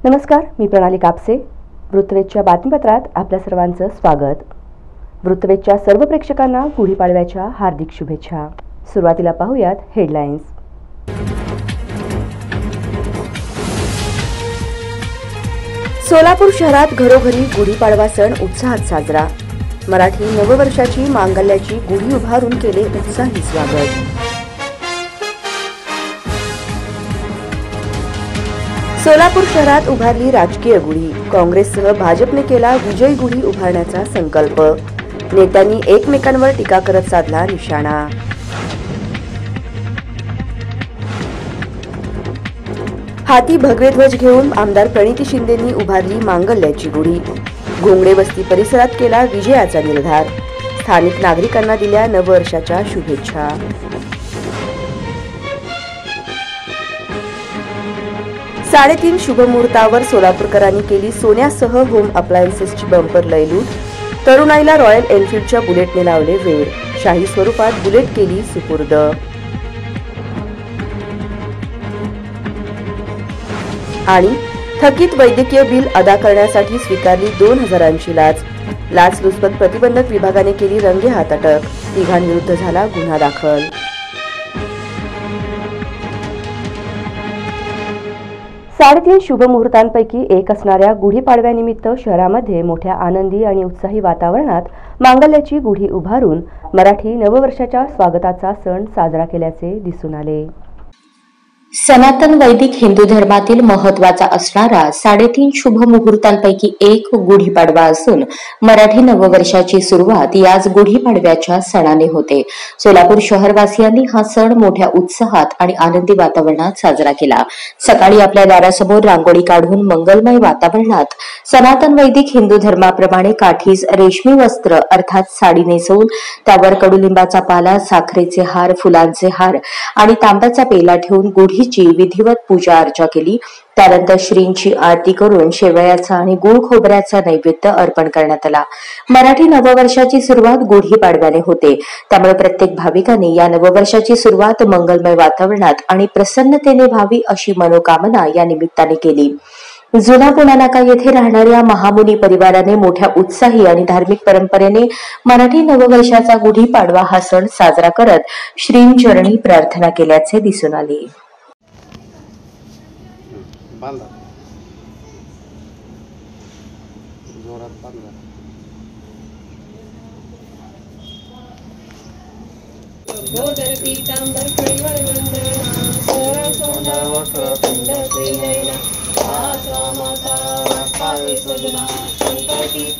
नमस्कार, मी प्रणाली कापसे. वृत्तवेधच्या बातमीपत्रात आपल्या सर्वांचं स्वागत. वृत्तवेधच्या सर्व प्रेक्षकांना गुढीपाडव्याच्या हार्दिक शुभेच्छा. सुरुवातीला पाहूयात हेडलाईन्स. सोलापूर शहरात घरोघरी गुढीपाडवा सण उत्साहात साजरा. मराठी नववर्षाची मांगल्याची गुढी उभारून केले उत्साही स्वागत. सोलापूर शहरात उभारली राजकीय गुढी. काँग्रेससह भाजपने केला विजयी गुढी उभारण्याचा संकल्प. नेत्यांनी एकमेकांवर टीका करत साधला निशाणा. हाती भगवे ध्वज घेऊन आमदार प्रणिती शिंदेंनी उभारली मांगल्याची गुढी. घोंगडे वस्ती परिसरात केला विजयाचा निर्धार. स्थानिक नागरिकांना दिल्या नववर्षाच्या शुभेच्छा. साडेतीन शुभमुहूर्तावर सोलापूरकरांनी केली सोन्यासह होम अप्लायन्सेसची बंपर लयलूट. तरुणाईला रॉयल एनफील्डच्या बुलेटने लावले वेड. शाही स्वरूपात बुलेट केली सुपूर्द. आणि थकीत वैद्यकीय बिल अदा करण्यासाठी स्वीकारली 2000ची लाच. लाचलुचपत प्रतिबंधक विभागाने केली रंगेहात अटक. तिघांविरुद्ध झाला गुन्हा दाखल. साडेतीन शुभमुहूर्तांपैकी एक असणाऱ्या गुढीपाडव्यानिमित्त शहरामध्ये मोठ्या आनंदी आणि उत्साही वातावरणात मांगल्याची गुढी उभारून मराठी नववर्षाच्या स्वागताचा सण साजरा केल्याचे दिसून आले. सनातन वैदिक हिंदू धर्मातील महत्वाचा असणारा साडेतीन शुभ मुहूर्तांपैकी एक गुढीपाडवा असून मराठी नववर्षाची सुरुवात याच गुढीपाडव्याच्या सणाने होते. सोलापूर शहरवासियांनी हा सण मोठ्या उत्साहात आणि आनंदी वातावरणात साजरा केला. सकाळी आपल्या दारासमोर रांगोळी काढून मंगलमय वातावरणात सनातन वैदिक हिंदू धर्माप्रमाणे काठीस रेशमी वस्त्र अर्थात साडी नेसवून त्यावर कडुलिंबाचा पाला, साखरेचे हार, फुलांचे हार आणि तांब्याचा पेला ठेवून गुढीची विधिवत पूजा अर्चा केली. त्यानंतर श्रींची आरती करून शेवयाचा आणि गुळ खोबऱ्याचा नैवेद्य अर्पण करण्यात आला. मराठी नववर्षाची सुरुवात गुढीपाडव्याने होते, त्यामुळे प्रत्येक भाविकांनी या नववर्षाची सुरुवात मंगलमय वातावरणात आणि प्रसन्नतेने व्हावी अशी मनोकामना या निमित्ताने केली. जुना पुणानाका येथे राहणाऱ्या महामुनी परिवाराने मोठ्या उत्साही आणि धार्मिक परंपरेने मराठी नववर्षाचा गुढीपाडवा हा सण साजरा करत श्रींचरणी प्रार्थना केल्याचे दिसून आले. बांधा जोरात बांधा. गोदर पीतांबर फळीवर वंदना सोळा सोना वक्र पिंड प्रेरणा आसवा माता पावे सजना संकटी.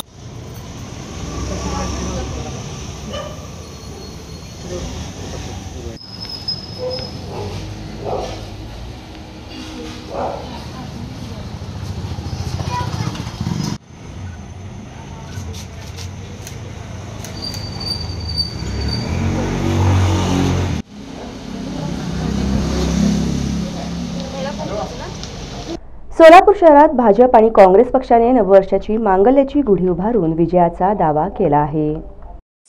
सोलापूर शहरात भाजप आणि काँग्रेस पक्षाने नववर्षाची मांगल्याची गुढी उभारून विजयाचा दावा केला आहे.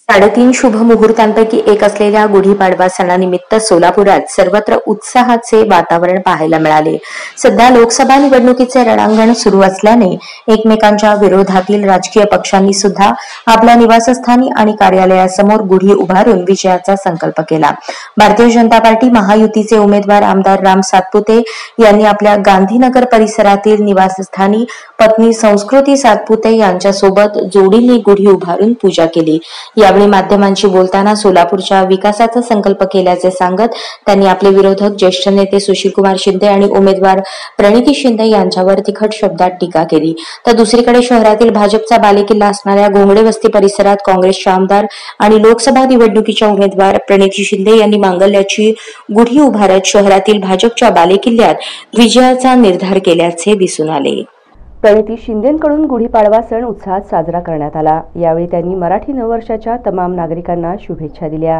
साडेतीन शुभ मुहूर्तांपैकी एक असलेल्या गुढीपाडवा सणानिमित्त सोलापुरात सर्वत्र उत्साहाचे वातावरण पाहायला मिळाले. सध्या लोकसभा निवडणुकीचे रणांगण सुरू असल्याने एकमेकांच्या विरोधातील राजकीय पक्षांनी सुद्धा आपल्या निवासस्थानी आणि कार्यालयासमोर गुढी उभारून विजयाचा संकल्प केला. भारतीय जनता पार्टी महायुतीचे उमेदवार आमदार राम सातपुते यांनी आपल्या गांधीनगर परिसरातील निवासस्थानी पत्नी संस्कृती सातपुते यांच्यासोबत जोडीने गुढी उभारून पूजा केली. यावेळी माध्यमांशी बोलताना सोलापूरच्या विकासाचा संकल्प केल्याचे सांगत त्यांनी आपले विरोधक ज्येष्ठ नेते सुशीलकुमार शिंदे आणि उमेदवार प्रणिती शिंदे यांच्यावर तिखट शब्दात टीका केली. तर दुसरीकडे शहरातील भाजपचा बालेकिल्ला असणाऱ्या घोंगडे वस्ती परिसरात काँग्रेसचे आमदार आणि लोकसभा निवडणुकीच्या उमेदवार प्रणिती शिंदे यांनी मांगल्याची गुढी उभारत शहरातील भाजपच्या बालेकिल्ल्यात विजयाचा निर्धार केल्याचे दिसून आले. प्रणिती शिंदेंकडून गुढीपाडवा सण उत्साहात साजरा करण्यात आला. यावेळी त्यांनी मराठी नववर्षाच्या तमाम नागरिकांना शुभेच्छा दिल्या.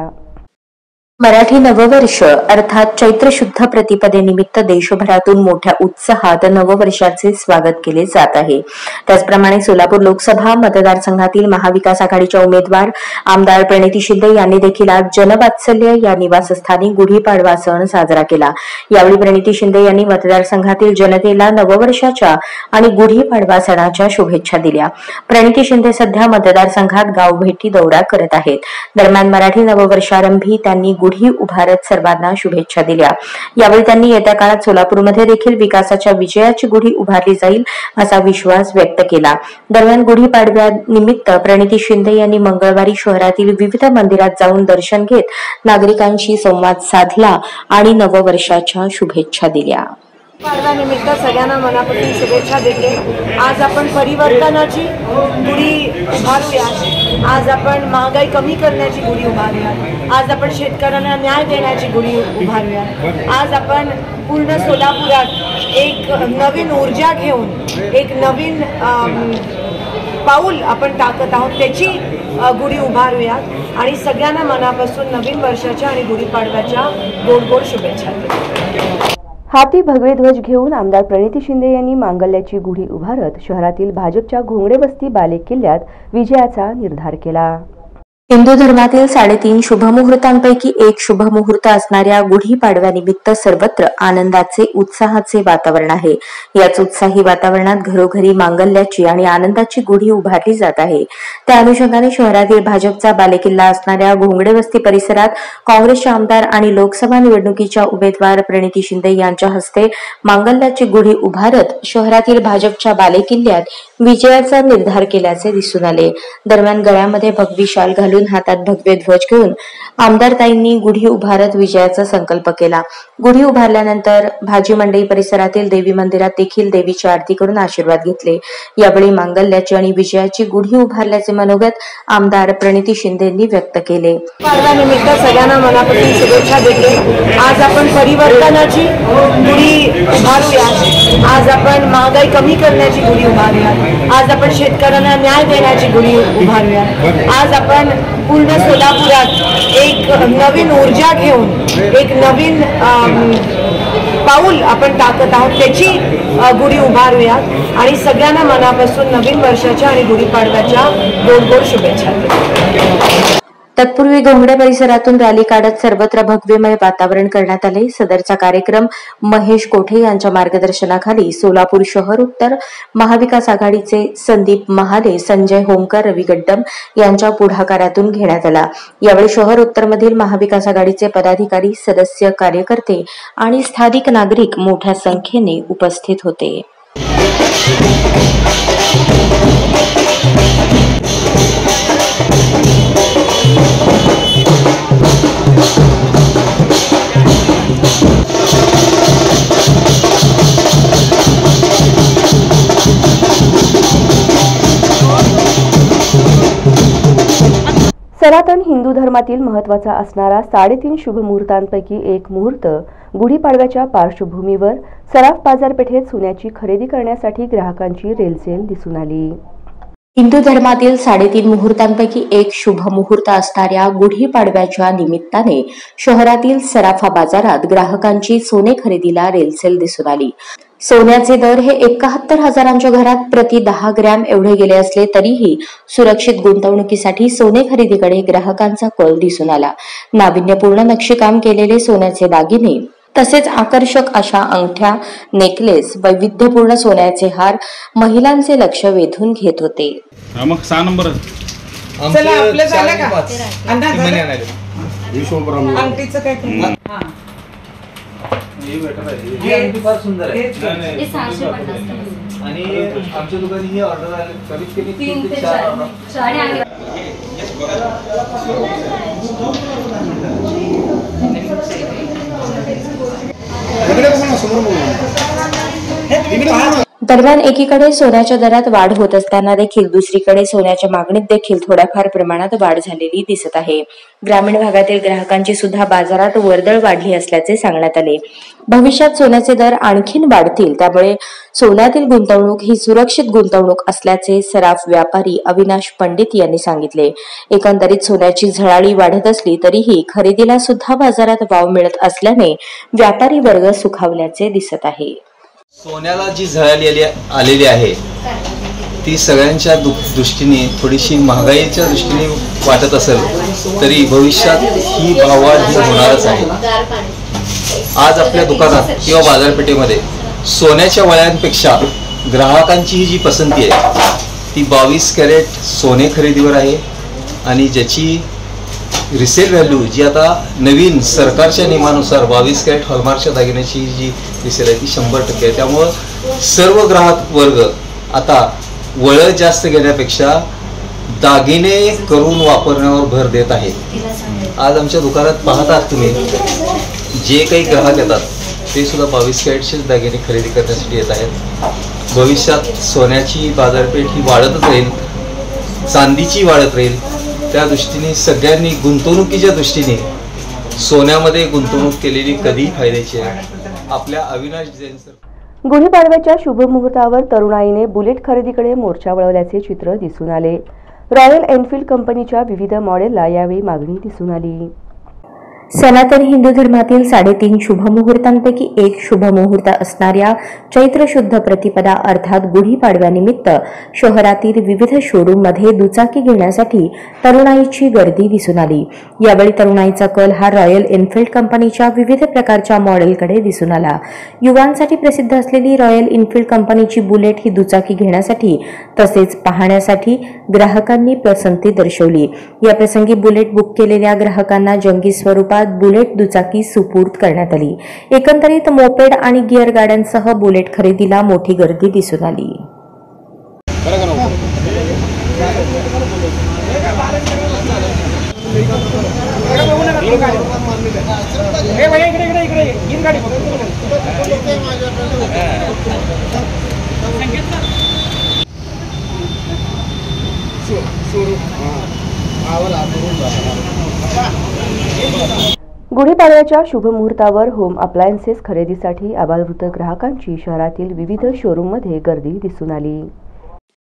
मराठी नववर्ष अर्थात चैत्र शुद्ध प्रतिपदेनिमित्त देशभरातून मोठ्या उत्साहात नववर्षाचे स्वागत केले जात आहे। त्याचप्रमाणे सोलापूर लोकसभा मतदारसंघातील महाविकास आघाडीच्या उमेदवार आमदार प्रणिती शिंदे यांनी देखील आज जनवात्सल्य या निवासस्थानी गुढीपाडवा सण साजरा केला। यावेळी प्रणिती शिंदे यांनी मतदारसंघातील जनतेला नववर्षाच्या आणि गुढीपाडवा सणाच्या शुभेच्छा दिल्या। प्रणिती शिंदे सध्या मतदारसंघात गावभेटी दौरा करत आहेत। दरम्यान मराठी नववर्षारंभी त्यांनी गुढी उभारत सर्वांना शुभेच्छा दिल्या। यावेळी त्यांनी येत्या काळात सोलापूरमध्ये देखील विकासाच्या विजयाची गुढी उभारली जाईल असा विश्वास व्यक्त केला। दरम्यान गुढीपाडव्यानिमित्त प्रणिती शिंदे यांनी मंगळवारी शहरातील विविध मंदिरात जाऊन दर्शन घेत नागरिकांशी संवाद साधला आणि नववर्षाच्या शुभेच्छा दिल्या। पाडव्यानिमित्त सगळ्यांना मनापासून शुभेच्छा देते। आज आपण परिवर्तनाची गुढी उभारूया। आज आपण महागाई कमी करण्याची गुढी उभारूया। आज आपण शेतकऱ्यांना न्याय देण्याची गुढी उभारूया। आज आपण पूर्ण सोलापुरात एक नवीन ऊर्जा घेऊन एक नवीन पाऊल आपण टाकत आहोत, त्याची गुढी उभारूया आणि सगळ्यांना मनापासून नवीन वर्षाच्या आणि गुढीपाडव्याच्या गोड गोड शुभेच्छा देते। हाती भगवे ध्वज घेऊन आमदार प्रणिती शिंदे यांनी मांगल्याची गुढी उभारत शहरातील भाजपच्या घोंगडे वस्ती बालेकिल्ल्यात विजयाचा निर्धार केला। हिंदू धर्मातील 3.5 शुभमुहूर्तांपैकी एक शुभमुहूर्त असणाऱ्या गुढीपाडव्यानिमित्त सर्वत्र आनंदाचे उत्साहाचे वातावरण आहे। याच उत्साही वातावरणात घरोघरी मांगल्याची आणि आनंदाची गुढी उभारली जात आहे। त्या अनुषंगाने शहरातील भाजपचा बालेकिल्ला असणाऱ्या घोंगडे वस्ती परिसरात काँग्रेसचे आमदार आणि लोकसभा निवडणुकीच्या उमेदवार प्रणिती शिंदे यांच्या हस्ते मांगल्याची गुढी उभारत शहरातील भाजपच्या बालेकिल्ल्यात विजयाचा निर्धार केल्याचे दिसून आले। दरम्यान गळ्यामध्ये भगवी शाल घालून हातात भगवे ध्वज घेऊन आमदारताईंनी गुढी उभारत विजयाचा संकल्प केला। गुढी उभारल्यानंतर भाजी मंडई परिसरातील देवी मंदिरात देखील देवीची आरती करून आशीर्वाद घेतले। यावेळी मांगल्याची आणि विजयाची गुढी उभारल्याचे मनोगत आमदार प्रणिती शिंदेंनी व्यक्त केले। पाडव्यानिमित्त सगळ्यांना मनापासून शुभेच्छा देते। आज आपण परिवर्तनाची गुढी उभारूया। आज आपण महागाई कमी करण्याची गुढी उभारूया। आज आपण शेतकऱ्यांना न्याय देण्याची गुढी उभारूया। आज आपण पूर्ण सोलापुरात एक नवीन ऊर्जा घेऊन एक नवीन पाऊल आपण टाकत आहोत, त्याची गुढी उभारूया आणि सगळ्यांना मनापासून नवीन वर्षाच्या आणि गुढीपाडव्याच्या गोड गोड शुभेच्छा देते। तत्पूर्वी घोंगडे परिसरातून रॅली काढत सर्वत्र भगवेमय वातावरण करण्यात आले। सदरचा कार्यक्रम महेश कोठे यांच्या मार्गदर्शनाखाली सोलापूर शहर उत्तर महाविकास आघाडीचे संदीप महाले, संजय होमकर, रवी गड्डम यांच्या पुढाकारातून घेण्यात आला। यावेळी शहर उत्तरमधील महाविकास आघाडीचे पदाधिकारी, सदस्य, कार्यकर्ते आणि स्थानिक नागरिक मोठ्या संख्येने उपस्थित होते। सनातन हिंदू धर्मातील महत्त्वाचा असणारा 3.5 शुभमुहूर्तांपैकी एक मुहूर्त गुढीपाडव्याच्या पार्श्वभूमीवर सराफ बाजारपेठेत सोन्याची खरेदी करण्यासाठी ग्राहकांची रेलचेल दिसून आली। हिंदू धर्मातील 3.5 मुहूर्तांपैकी एक शुभ मुहूर्त असणाऱ्या गुढीपाडव्याच्या निमित्ताने शहरातील सराफा बाजारात ग्राहकांची सोने खरेदीला रेलचेल दिसून आली। सोन्याचे दर हे 71,000च्या घरात प्रति 10 ग्रॅम एवढे गेले असले तरीही सुरक्षित गुंतवणुकीसाठी सोने खरेदीकडे ग्राहकांचा कल दिसून आला। नाविन्यपूर्ण नक्षीकाम केलेले सोन्याचे दागिने तसेच आकर्षक अशा अंगठ्या, नेकलेस, वैविध्यपूर्ण सोन्याचे हार महिलांचे लक्ष वेधून घेत होते। मग 6 नंबर चला आपलं झालं का अंगठीचं काय ही अंगठी फार सुंदर आहे आणि आमच्या दुकानी ही ऑर्डर आली कमीत कमी 3 ते 4 ऑर्डर। दरम्यान एकीकडे सोन्याच्या दरात वाढ होत असताना देखील दुसरीकडे सोन्याच्या मागणीत देखील थोड्याफार प्रमाणात वाढ झालेली दिसत आहे. ग्रामीण भागातील ग्राहकांची सुद्धा बाजारात वर्दळ वाढली असल्याचे सांगण्यात आले. भविष्यात सोन्याचे दर आणखीन वाढतील, त्यामुळे सोन्यातील गुंतवणूक ही सुरक्षित गुंतवणूक असल्याचे सराफ व्यापारी अविनाश पंडित यांनी सांगितले. एकंदरीत सोन्याची झळाळी वाढत असली तरीही खरेदीला सुद्धा बाजारात वाव मिळत असल्याने व्यापारी वर्ग सुखावल्याचे दिसत आहे. सोन्याला जी झळाळी आलेली आहे ती सगळ्यांच्या दृष्टीने थोडीशी महागाईच्या दृष्टीने वाटत असेल तरी भविष्यात ही भाववाढ ही होणारच आहे. आज आपल्या दुकानात किंवा बाजारपेठेमध्ये सोन्याच्या वळ्यांपेक्षा ग्राहकांची ही जी पसंती आहे ती 22 कॅरेट सोने खरेदीवर आहे आणि ज्याची रिसेल व्हॅल्यू जी आता नवीन सरकारच्या नियमानुसार 22 कॅरेट हॉलमार्कच्या दागिन्याची जी रिसेल आहे ती 100% आहे. त्यामुळं सर्व ग्राहक वर्ग आता वळं जास्त घेण्यापेक्षा दागिने करून वापरण्यावर भर देत आहे. आज आमच्या दुकानात पाहतात तुम्ही जे काही ग्राहक येतात ते सुद्धा 22 कॅरेटचेच दागिने खरेदी करण्यासाठी येत आहेत. भविष्यात सोन्याची बाजारपेठ ही वाढतच राहील, चांदीची वाढत राहील. त्या दृष्टीने सगळ्यांनी गुंतवणुकीच्या दृष्टीने सोन्यामध्ये गुंतवणूक केलेली कधीही फायद्याची आहे. आपल्या अविनाश जैन सर. गुढीपाडव्याच्या शुभ मुहूर्तावर तरुणाईने बुलेट खरेदीकडे मोर्चा वळवल्याचे चित्र दिसून आले. रॉयल एनफील्ड कंपनीच्या विविध मॉडेलला यावेळी मागणी दिसून आली. सनातन हिंदू धर्मातील 3.5 शुभ मुहूर्तांपैकी एक शुभ मुहूर्त असणाऱ्या चैत्र शुद्ध प्रतिपदा अर्थात गुढीपाडव्यानिमित्त शहरातील विविध शोरूम मध्ये दुचाकी घेण्यासाठी तरुणाईची गर्दी दिसून आली. यावेळी तरुणाईचा कल हा रॉयल एनफील्ड कंपनीच्या विविध प्रकारच्या मॉडेलकडे दिसून आला. युवांसाठी प्रसिद्ध असलेली रॉयल एनफील्ड कंपनीची बुलेट ही दुचाकी घेण्यासाठी तसेच पाहण्यासाठी ग्राहकांनी पसंती दर्शवली. या प्रसंगी बुलेट बुक केलेल्या ग्राहकांना जंगी स्वरूपात बुलेट दुचाकी सुपूर्द करण्यात आली. एकंदरीत मोपेड आणि गिअर गाड्यांसह बुलेट खरेदीला मोठी गर्दी दिसून आली. गुढीपाडव्याच्या शुभ मुहूर्तावर होम अप्लायन्सेस खरेदीसाठी आबालवृद्ध ग्राहकांची शहरातील विविध शोरूममध्ये गर्दी दिसून आली.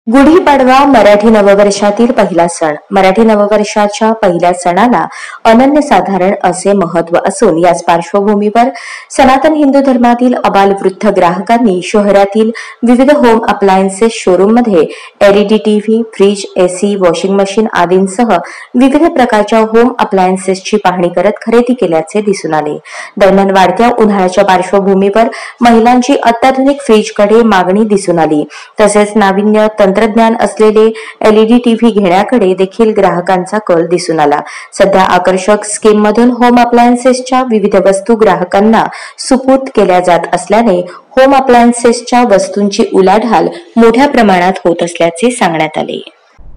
गुढीपाडवा मराठी नववर्षातील पहिला सण. मराठी नववर्षाच्या पहिल्या सणाला अनन्यसाधारण असे महत्त्व असून याच पार्श्वभूमीवर सनातन हिंदू धर्मातील आबालवृद्ध ग्राहकांनी शहरातील विविध होम अप्लायन्सेस शोरूममध्ये LED TV, fridge, AC, washing machine आदींसह विविध प्रकारच्या होम अप्लायन्सेसची पाहणी करत खरेदी केल्याचे दिसून आले. दरम्यान वाढत्या उन्हाळ्याच्या पार्श्वभूमीवर महिलांची अत्याधुनिक फ्रीजकडे मागणी दिसून आली. तसेच नाविन्य तंत्रज्ञान असलेले एलईडी टीव्ही घेण्याकडे देखील ग्राहकांचा कल दिसून आला. सध्या आकर्षक स्कीम मधून होम अप्लायन्सेसच्या विविध वस्तू ग्राहकांना सुपूर्द केल्या जात असल्याने होम अप्लायन्सेसच्या वस्तूंची उलाढाल मोठ्या प्रमाणात होत असल्याचे सांगण्यात आले.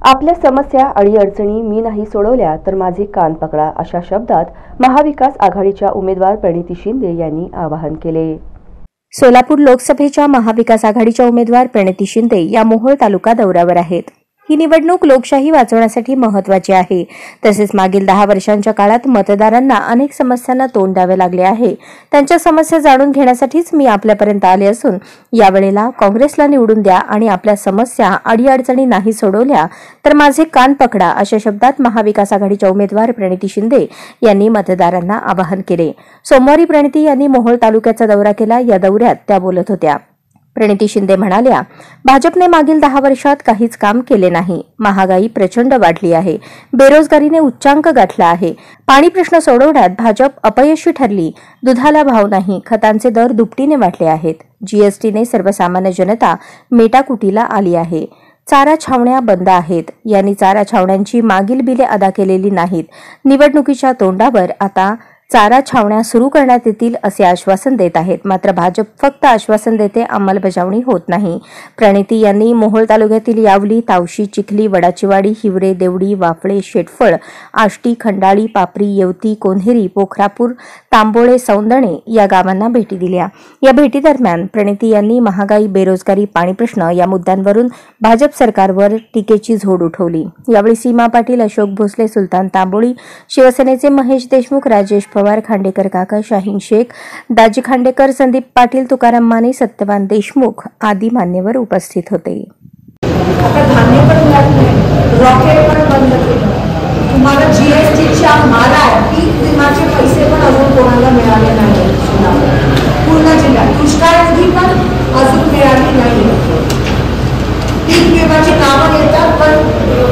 आपल्या समस्या अडीअडचणी मी नाही सोडवल्या तर माझे कान पकडा, अशा शब्दात महाविकास आघाडीच्या उमेदवार प्रणिती शिंदे यांनी आवाहन केले. सोलापूर लोकसभेच्या महाविकास आघाडीच्या उमेदवार प्रणिती शिंदे या मोहोळ तालुका दौऱ्यावर आहेत. ही निवडणूक लोकशाही वाचवण्यासाठी महत्त्वाची आहे. तसेच मागील 10 वर्षांच्या काळात मतदारांना अनेक समस्यांना तोंड द्यावे लागले आहे. त्यांच्या समस्या जाणून घेण्यासाठीच मी आपल्यापर्यंत आले असून यावेळेला काँग्रेसला निवडून द्या आणि आपल्या समस्या अडीअडचणी नाही सोडवल्या तर माझे कान पकडा, अशा शब्दात महाविकास आघाडीच्या उमेदवार प्रणिती शिंदे यांनी मतदारांना आवाहन केले. सोमवारी प्रणिती यांनी मोहोळ तालुक्याचा दौरा केला. या दौऱ्यात त्या बोलत होत्या. प्रणिती शिंदे म्हणाल्या, भाजपने मागील 10 वर्षात काहीच काम केले नाही. महागाई प्रचंड वाढली आहे. बेरोजगारीने उच्चांक गाठला आहे. पाणी प्रश्न सोडवण्यात भाजप अपयशी ठरली. दुधाला भाव नाही. खतांचे दर दुपटीने वाढले आहेत. जीएसटीने सर्वसामान्य जनता मेटाकुटीला आली आहे. चारा छावण्या बंद आहेत. यांनी चारा छावण्यांची मागील बिले अदा केलेली नाहीत. निवडणुकीच्या तोंडावर आता चारा छावण्या सुरू करण्यात येतील असे आश्वासन देत आहेत. मात्र भाजप फक्त आश्वासन देते, अंमलबजावणी होत नाही. प्रणिती यांनी मोहोळ तालुक्यातील यावली, तावशी, चिखली, वडाचीवाडी, हिवरे, देवडी, वाफळे, शेटफळ, आष्टी, खंडाळी, पापरी, येवती, कोन्हेरी, पोखरापूर, तांबोळे, सौंदणे या गावांना भेटी दिल्या. या भेटीदरम्यान प्रणिती यांनी महागाई, बेरोजगारी, पाणी प्रश्न या मुद्द्यांवरून भाजप सरकारवर टीकेची झोड उठवली. यावेळी सीमा पाटील, अशोक भोसले, सुलतान तांबोळी, शिवसेनेचे महेश देशमुख, राजेश पवार, खांडेकर काका, शाहीन शेख, दाजी खांडेकर, संदीप पाटील, तुकाराम माने, सत्यवान देशमुख आदी मान्यवर उपस्थित होते. आता धान्य पण मिळत नाही, रॉकेट पण बंद केलं. तुम्हाला जीएसटीच्या माल आहे, पीक विमाचे पैसे पण अजून कोणाला मिळाले नाही. पूर्ण जिल्ह्यात दुष्काळ निधी पण अजून मिळाली नाही. पीक विमाची नावं येतात पण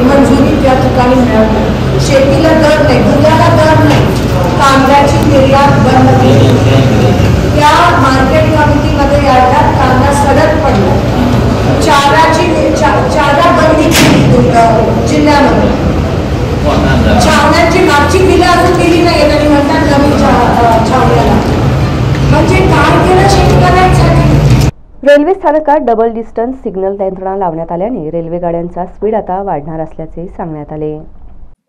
मंजुरी त्या ठिकाणी मिळत नाही. शेतीला दर नाही, दुधाला दर नाही. कांद्याची निर्यात बंद केली. त्या मार्केट कमिटीमध्ये यायला कांदा सडक पडला. चारा बंदी केली जिल्ह्यामध्ये. छावण्यांची मागची बिलं अजून दिली नाही आणि म्हणतात नवीन छावण्याला. म्हणजे काय केलं शेतकऱ्यांसाठी? रेल्वे स्थानकात डबल डिस्टन्स सिग्नल यंत्रणा लावण्यात आल्याने रेल्वे गाड्यांचा स्पीड आता वाढणार असल्याचे सांगण्यात आले.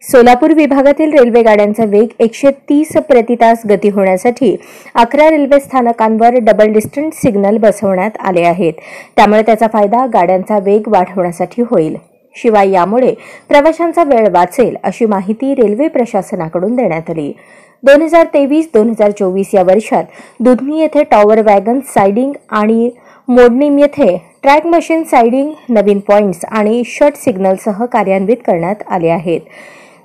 सोलापूर विभागातील रेल्वे गाड्यांचा वेग 130 प्रति तास गती होण्यासाठी 11 रेल्वे स्थानकांवर डबल डिस्टन्स सिग्नल बसवण्यात आले आहेत. त्यामुळे त्याचा फायदा गाड्यांचा वेग वाढवण्यासाठी होईल. शिवाय यामुळे प्रवाशांचा वेळ वाचेल अशी माहिती रेल्वे प्रशासनाकडून देण्यात आली. 2023-2024 या वर्षात दुधनी येथे टॉवर वॅगन सायडिंग आणि मोडनीम येथे ट्रॅक मशीन सायडिंग नवीन पॉइंट्स आणि शट सिग्नलसह कार्यान्वित करण्यात आले आहेत.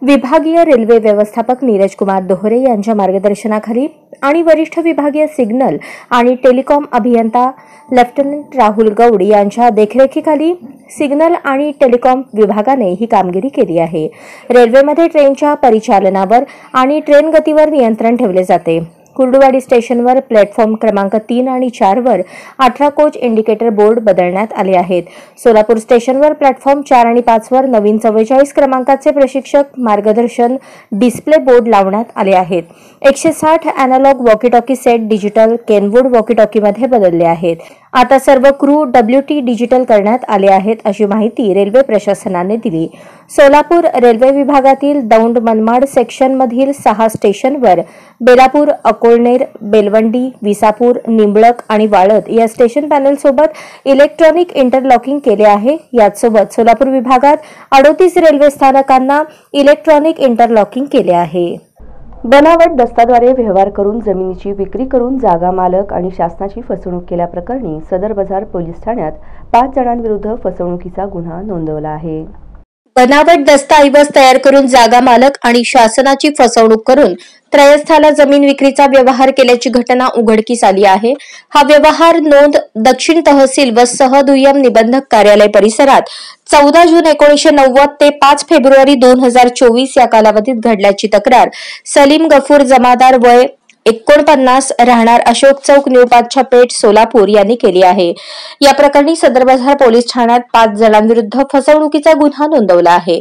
विभागीय रेल्वे व्यवस्थापक नीरज कुमार दोहरे यांच्या मार्गदर्शनाखाली आणि वरिष्ठ विभागीय सिग्नल आणि टेलिकॉम अभियंता लेफ्टनंट राहुल गौड यांच्या देखरेखीखाली सिग्नल आणि टेलिकॉम विभागाने ही कामगिरी केली आहे. रेल्वेमध्ये ट्रेनच्या परिचालनावर आणि ट्रेन गतीवर नियंत्रण ठेवले जाते. कुर्डुवाडी स्टेशनवर प्लॅटफॉर्म क्रमांक 3 आणि 4 वर 18 कोच इंडिकेटर बोर्ड बदलण्यात आले आहेत. सोलापूर स्टेशनवर प्लॅटफॉर्म 4 आणि 5 वर नवीन 44 क्रमांकाचे प्रशिक्षक मार्गदर्शन डिस्प्ले बोर्ड लावण्यात आले आहेत. 160 अॅनालॉग वॉकी-टॉकी सेट डिजिटल केनवूड वॉकी-टॉकीमध्ये बदलले आहेत. आता सर्व क्रू WT डिजिटल करण्यात आले आहेत अशी माहिती रेल्वे प्रशासनाने दिली. सोलापूर रेल्वे विभागातील दौंड मनमाड सेक्शनमधील 6 स्टेशनवर बेलापूर, अकोळनेर, बेलवंडी, विसापूर, निंबळक आणि वाळद या स्टेशन पॅनलसोबत इलेक्ट्रॉनिक इंटरलॉकिंग केले आहे. याचसोबत सोलापूर विभागात 38 रेल्वे स्थानकांना इलेक्ट्रॉनिक इंटरलॉकिंग केले आहे. बनावट दस्ताद्वारे व्यवहार करून जमिनीची विक्री करून जागा मालक आणि शासनाची फसवणूक केल्याप्रकरणी सदर बाजार पोलीस ठाण्यात 5 जणांविरुद्ध फसवणुकीचा गुन्हा नोंदवला आहे. बनावट दस्तऐवज तयार करून जागा मालक आणि शासनाची फसवणूक करून त्रयस्थाला जमीन विक्रीचा व्यवहार केल्याची घटना उघडकीस आली आहे. हा व्यवहार नोंद दक्षिण तहसील व सहदुय्यम निबंधक कार्यालय परिसरात 14 जून 1990 ते 5 फेब्रुवारी 2024 या कालावधीत घडल्याची तक्रार सलीम गफूर जमादार वय 49 राहणार अशोक चौक न्यू पातछा पेठ सोलापूर यांनी केली आहे. या प्रकरणी सदर बाजार पोलीस ठाण्यात 5 जणांविरुद्ध फसवणुकीचा गुन्हा नोंदवला आहे.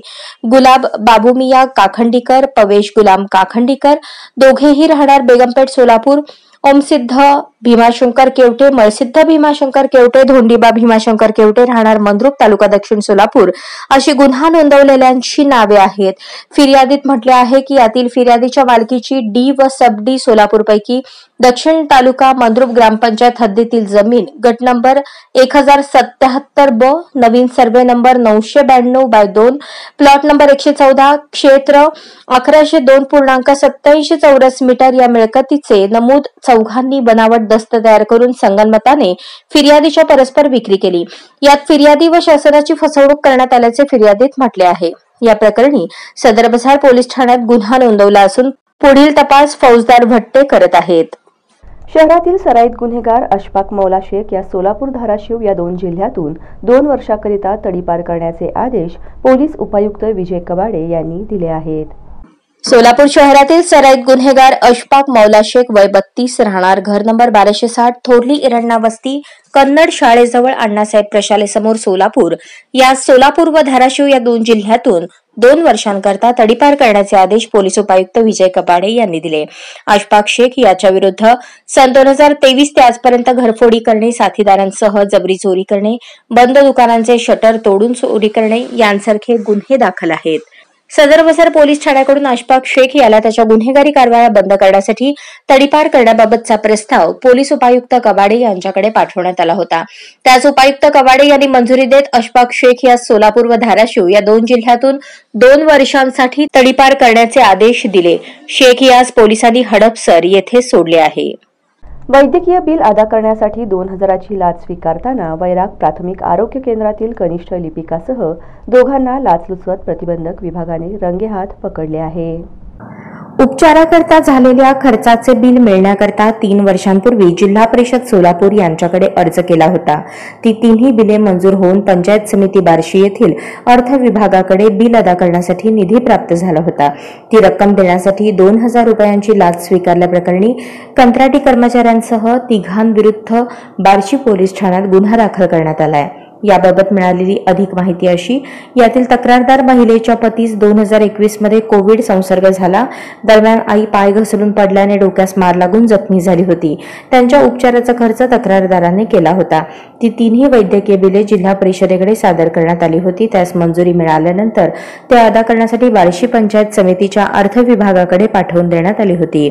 गुलाब बाबूमिया काखंडीकर, पवेश गुलाम काखंडीकर दोघेही राहणार बेगमपेठ सोलापूर, ओमसिद्ध भीमाशंकर केवटे, मळसिद्ध भीमाशंकर केवटे, धोंडीबा भीमाशंकर केवटे राहणार मंद्रुप तालुका दक्षिण सोलापूर अशी गुन्हा नोंदवलेल्यांची नावे आहेत. फिर्यादीत म्हटले आहे की यातील फिर्यादीच्या मालकीची डी व सब डी सोलापूरपैकी दक्षिण तालुका मंद्रुप ग्रामपंचायत हद्दीतील जमीन गट नंबर 1077 ब, नवीन सर्वे नंबर 992/2, प्लॉट नंबर 114, क्षेत्र 1102.87 चौरस मीटर या मिळकतीचे नमूद चौघांनी बनावट दस्त तयार करून संगनमताने फिर्यादीच्या परस्पर विक्री केली. यात फिर्यादी व शासनाची फसवणूक करण्यात आल्याचे फिर्यादीत म्हटले आहे. या प्रकरणी सदर बाजार पोलीस ठाण्यात गुन्हा नोंदवला असून पुढील तपास फौजदार भट्टे करत आहेत. शहरातील सराईत गुन्हेगार अशफाक मौला शेख या सोलापूर, धाराशिव या 2 जिल्ह्यातून 2 वर्षाकरिता तडीपार करण्याचे आदेश पोलीस उपायुक्त विजय कबाडे यांनी दिले आहेत. सोलापूर शहरातील सराईत गुन्हेगार अशफाक मौला शेख वय 32 राहणार घर नंबर 1260 थोरली इरण्णा वस्ती कन्नड शाळेजवळ अण्णासाहेब प्रशालेसमोर सोलापूर या सोलापूर व धाराशिव या 2 जिल्ह्यातून 2 वर्षांकरता तडीपार करण्याचे आदेश पोलीस उपायुक्त विजय कपाडे यांनी दिले. अशफाक शेख याच्या विरुद्ध सन 2023 ते आजपर्यंत घरफोडी करणे, साथीदारांसह जबरी चोरी करणे, बंद दुकानांचे शटर तोडून चोरी करणे यांसारखे गुन्हे दाखल आहेत. सदर वसर पोलीस ठाण्याकडून अशफाक शेख याला त्याच्या गुन्हेगारी कारवाया बंद करण्यासाठी तडीपार करण्याबाबतचा प्रस्ताव पोलीस उपायुक्त कबाडे यांच्याकडे पाठवण्यात आला होता. त्याच उपायुक्त कबाडे यांनी मंजुरी देत अशफाक शेख यास सोलापूर व धाराशिव या 2 जिल्ह्यातून 2 वर्षांसाठी तडीपार करण्याचे आदेश दिले. शेख यास पोलिसांनी हडपसर येथे सोडले आहे. वैद्यकीय बिल अदा करण्यासाठी 2000ची लाच स्वीकारताना वैराग प्राथमिक आरोग्य केंद्रातील कनिष्ठ लिपिकासह दोघांना लाचलुचपत प्रतिबंधक विभागाने रंगेहात पकडले आहे. उपचाराकरता झालेल्या खर्चाचे बिल मिळण्याकरता 3 वर्षांपूर्वी जिल्हा परिषद सोलापूर यांच्याकडे अर्ज केला होता. ती तिन्ही बिले मंजूर होऊन पंचायत समिती बार्शी येथील अर्थ विभागाकडे बिल अदा करण्यासाठी निधी प्राप्त झाला होता. ती रक्कम देण्यासाठी 2000 रुपयांची लाच स्वीकारल्याप्रकरणी कंत्राटी कर्मचाऱ्यांसह तिघांविरुद्ध बार्शी पोलीस ठाण्यात गुन्हा दाखल करण्यात आलाय. याबाबत मिळालेली अधिक माहिती अशी, यातील तक्रारदार महिलेच्या पतीस 2021 मध्ये कोविड संसर्ग झाला. दरम्यान आई पाय घसरून पडल्याने डोक्यास मार लागून जखमी झाली होती. त्यांच्या उपचाराचा खर्च तक्रारदाराने केला होता. ती तिन्ही वैद्यकीय बिले जिल्हा परिषदेकडे सादर करण्यात आली होती. त्यास मंजुरी मिळाल्यानंतर ते अदा करण्यासाठी बार्शी पंचायत समितीच्या अर्थ विभागाकडे पाठवून देण्यात आली होती.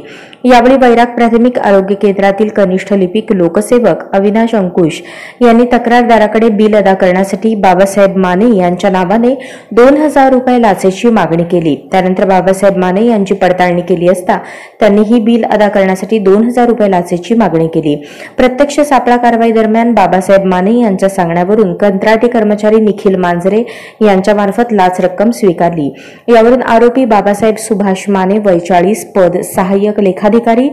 यावेळी वैराग प्राथमिक आरोग्य केंद्रातील कनिष्ठ लिपिक लोकसेवक अविनाश अंकुश यांनी तक्रारदाराकडे बिल अदा करण्यासाठी बाबासाहेब माने यांच्या नावाने 2000 रुपये लाचेची मागणी केली. त्यानंतर बाबासाहेब माने यांची पडताळणी केली असता त्यांनी ही बिल अदा करण्यासाठी 2000 रुपये लाचेची मागणी केली. प्रत्यक्ष सापळा कारवाई दरम्यान बाबासाहेब माने यांच्या सांगण्यावरून कंत्राटी कर्मचारी निखिल मांजरे यांच्यामार्फत लाच रक्कम स्वीकारली. यावरून आरोपी बाबासाहेब सुभाष माने वय 40 पद सहाय्यक लेखाधिकारी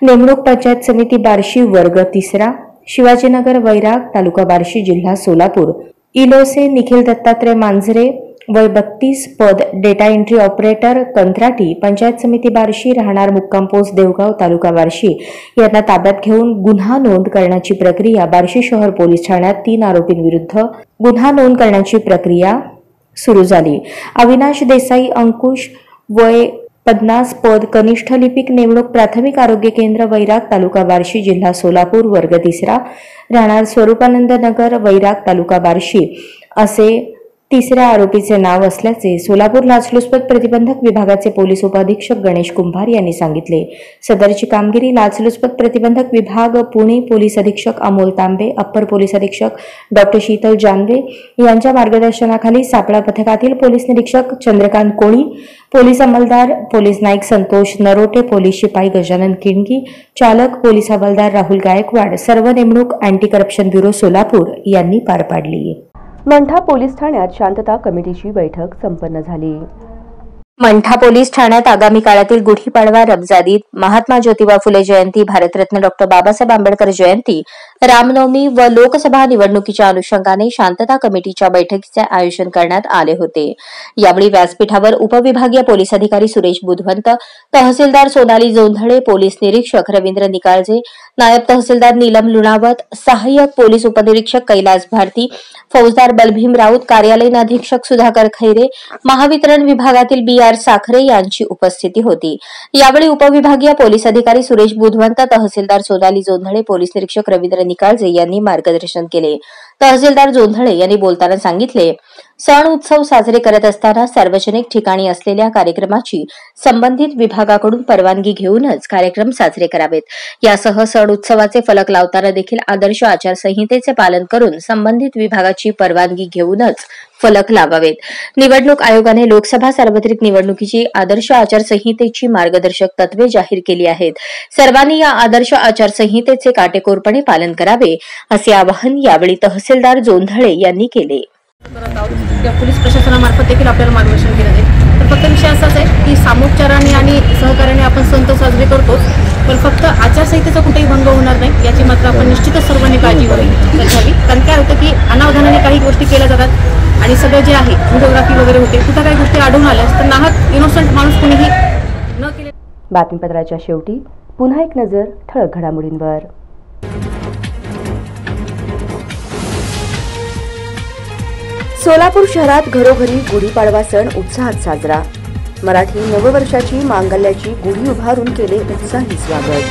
नेमणूक पंचायत समिती बार्शी वर्ग 3 शिवाजीनगर वैराग तालुका बार्शी जिल्हा सोलापूर इलोसे निखिल दत्तात्रय मांजरे वय 32 पद डेटा एंट्री ऑपरेटर कंत्राटी पंचायत समिती बार्शी राहणार मुक्काम पोस्ट देवगाव तालुका बार्शी यांना ताब्यात घेऊन गुन्हा नोंद करण्याची प्रक्रिया बार्शी शहर पोलीस ठाण्यात 3 आरोपींविरुद्ध गुन्हा नोंद करण्याची प्रक्रिया सुरू झाली. अविनाश देसाई अंकुश वय 50 पद कनिष्ठ लिपिक नेमणूक प्राथमिक आरोग्य केंद्र वैराग तालुका बार्शी जिल्हा सोलापूर वर्ग 3 राहणार स्वरूपानंद नगर वैराग तालुका बार्शी असे 3ऱ्या आरोपीचे नाव असल्याचे सोलापूर लाचलुचपत प्रतिबंधक विभागाचे पोलीस उपाधीक्षक गणेश कुंभार यांनी सांगितले. सदरची कामगिरी लाचलुचपत प्रतिबंधक विभाग पुणे पोलीस अधीक्षक अमोल तांबे, अप्पर पोलीस अधीक्षक डॉ. शीतल जानवे यांच्या मार्गदर्शनाखाली सापळा पथकातील पोलीस निरीक्षक चंद्रकांत कोळी, पोलीस अंमलदार पोलीस नाईक संतोष नरोटे, पोलीस शिपाई गजानन किणगी, चालक पोलीस हवालदार राहुल गायकवाड, सर्व नेमणूक अँटी करप्शन ब्युरो सोलापूर यांनी पार पाडली. मंठा पोलीस ठाण्यात शांतता कमिटीची बैठक संपन्न झाली. मंठा पोलीस ठाण्यात आगामी काळातील गुढीपाडवा, रमजान ईद, महात्मा ज्योतिबा फुले जयंती, भारतरत्न डॉ. बाबासाहेब आंबेडकर जयंती, रामनवमी व लोकसभा निवडणुकीच्या अनुषंगाने शांतता कमिटीच्या बैठकीचे आयोजन करण्यात आले होते. यावेळी व्यासपीठावर उपविभागीय पोलीस अधिकारी सुरेश बुधवंत, तहसीलदार सोनाली जोंधळे, पोलीस निरीक्षक रवींद्र निकाळजे, नायब तहसीलदार नीलम लुणावत, सहाय्यक पोलीस उपनिरीक्षक कैलास भारती, फौजदार बलभीम राऊत, कार्यालयीन अधीक्षक सुधाकर खैरे, महावितरण विभागातील BR साखरे यांची उपस्थिती होती. यावेळी उपविभागीय पोलीस अधिकारी सुरेश बुधवंत, तहसीलदार सोनाली जोंधळे, पोलीस निरीक्षक रवींद्र निकाळजे यांनी मार्गदर्शन केले. तहसीलदार जोंधळे यांनी बोलताना सांगितले, सण उत्सव साजरे करत असताना सार्वजनिक ठिकाणी असलेल्या कार्यक्रमाची संबंधित विभागाकडून परवानगी घेऊनच कार्यक्रम साजरे करावेत. यासह सण उत्सवाचे फलक लावताना देखील आदर्श आचारसंहितेचे पालन करून संबंधित विभागाची परवानगी घेऊनच फलक लावावेत. निवडणूक आयोगाने लोकसभा सार्वत्रिक निवडणुकीची आदर्श आचारसंहितेची मार्गदर्शक तत्वे जाहीर केली आहेत. सर्वांनी या आदर्श आचारसंहितेचे काटेकोरपणे पालन करावे असे आवाहन यावेळी तहसीलदार जोंधळे यांनी केले. या पोलीस प्रशासनामार्फत देखील आपल्याला मार्गदर्शन केलं जाईल. तर फक्त विषय असाच आहे की सामोपचाराने आणि सहकार्याने आपण सण तर साजरे करतोच, पण फक्त आचारसंहितेचा कुठेही भंग होणार नाही याची मात्र आपण निश्चितच सर्वांनी काळजी घ्यावी. कारण काय होतं की अनावधानाने काही गोष्टी केल्या जातात आणि सगळं जे आहे व्हिडिओग्राफी वगैरे होते, कुठं काही गोष्टी आढळून आल्यास तर नाहक इनोसंट माणूस कुणीही न केले. बातमीपत्राच्या शेवटी पुन्हा एक नजर ठळक घडामोडींवर. सोलापूर शहरात घरोघरी गुढीपाडवा सण उत्साहात साजरा. मराठी नववर्षाची मांगल्याची गुढी उभारून केले उत्साही स्वागत.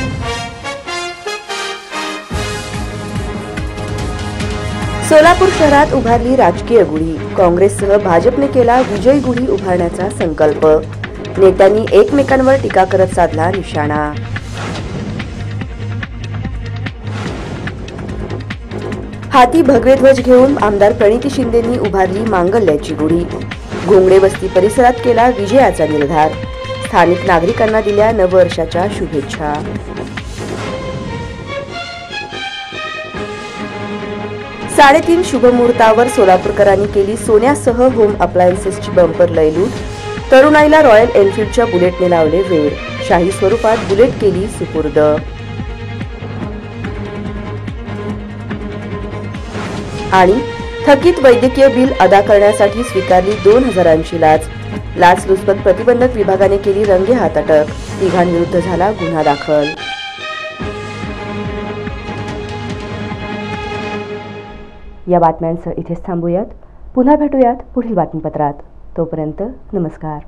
सोलापूर शहरात उभारली राजकीय गुढी. काँग्रेससह भाजपने केला विजयी गुढी उभारण्याचा संकल्प. नेत्यांनी एकमेकांवर टीका करत साधला निशाणा. हाती भगवे ध्वज घेऊन आमदार प्रणिती शिंदेंनी उभारली मांगल्याची गुढी. घोंगडे वस्ती परिसरात केला विजयाचा निर्धार. स्थानिक नागरिकांना दिल्या नववर्षाच्या शुभेच्छा. साडेतीन शुभमुहूर्तावर सोलापूरकरांनी केली सोन्यासह होम अप्लायन्सेसची बंपर लयलूट. तरुणाईला रॉयल एनफील्डच्या बुलेटने लावले वेड. शाही स्वरूपात बुलेट केली सुपूर्द. आणि थकीत वैद्यकीय बिल अदा करण्यासाठी स्वीकारली 2,000ची लाच. लाचलुचपत प्रतिबंधक विभागाने केली रंगेहात अटक. तिघांविरुद्ध झाला गुन्हा दाखल. या बातम्यांसह इथेच थांबूयात. पुन्हा भेटूयात पुढील बातमीपत्रात. तोपर्यंत नमस्कार.